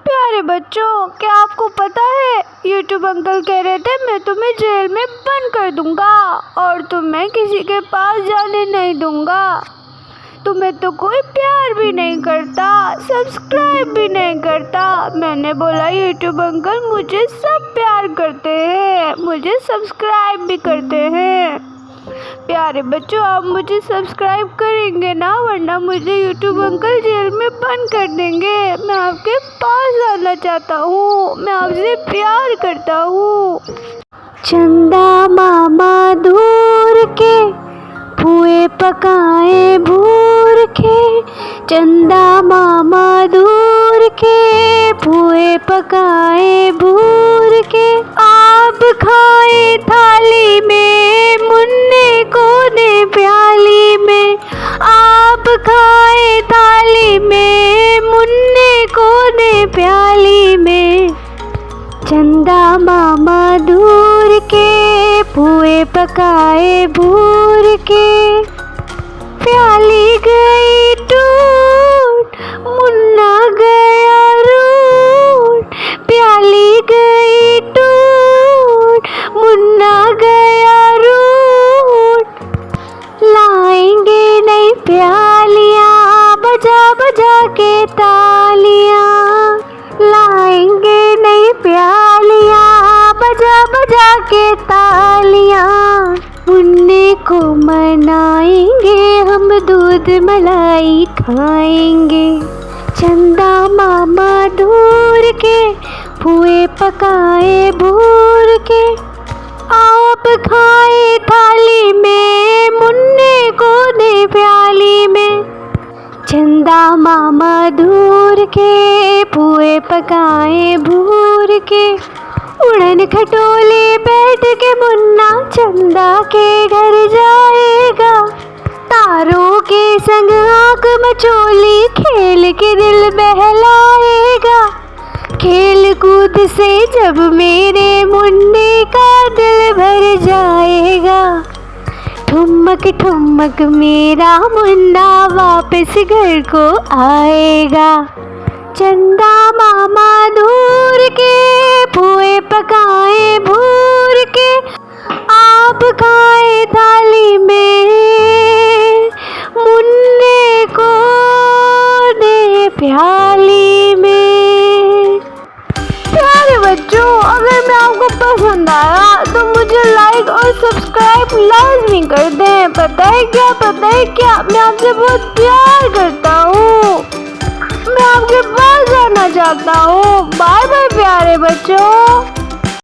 प्यारे बच्चों, क्या आपको पता है यूट्यूब अंकल कह रहे थे मैं तुम्हें जेल में बंद कर दूंगा और तुम्हें किसी के पास जाने नहीं दूंगा। तुम्हें तो कोई प्यार भी नहीं करता, सब्सक्राइब भी नहीं करता। मैंने बोला यूट्यूब अंकल मुझे सब प्यार करते हैं, मुझे सब्सक्राइब भी करते हैं। प्यारे बच्चों, आप मुझे सब्सक्राइब करेंगे ना, वरना मुझे यूट्यूब अंकल जेल में बंद कर देंगे। मैं आपके पास आना चाहता हूँ, मैं आपसे प्यार करता हूँ। चंदा मामा दूर के पुए पकाए भूर के, चंदा मामा दूर के पुए पकाए भूर के, आप खाए थाली में मुन्ने को दे प्याली में, आप खाए थाली में मुन्ने को दे प्याली में। चंदा मामा दूर के पुए पकाए भूर के, प्याली गई टूट मुन्ना गया रूठ, प्याली गई टूट मुन्ना गया रूठ। लाएंगे नई प्यालियाँ बजा बजा के तालियाँ, लाएंगे नई प्यालियाँ बजा बजा के तालियाँ। मुन्ने को मनाएंगे हम, दूध मलाई खाएंगे। चंदा मामा दूर के पुए पकाए भूर के, आप खाए थाली में मुन्ने को दे प्याली में। चंदा मामा दूर के पुए पकाए भूर के, उड़न खटोले बैठ के मुन्ना चंदा के घर जाएगा। तारों के संग आँख मचोली खेल के दिल बहलाएगा। खेल कूद से जब मेरे मुन्ने का दिल भर जाएगा, ठुमक ठुमक मेरा मुन्ना वापस घर को आएगा। चंदा मामा दूर के पुए पकाए भूर के, आप खाए थाली में मुन्ने को दे प्याली में। प्यारे बच्चों, अगर मैं आपको पसंद आया तो मुझे लाइक और सब्सक्राइब लाजमी कर दें। पता है क्या, मैं आपसे बहुत प्यार करता हूँ, मैं आपके पास जाना चाहता हूँ। बाय बाय प्यारे बच्चों।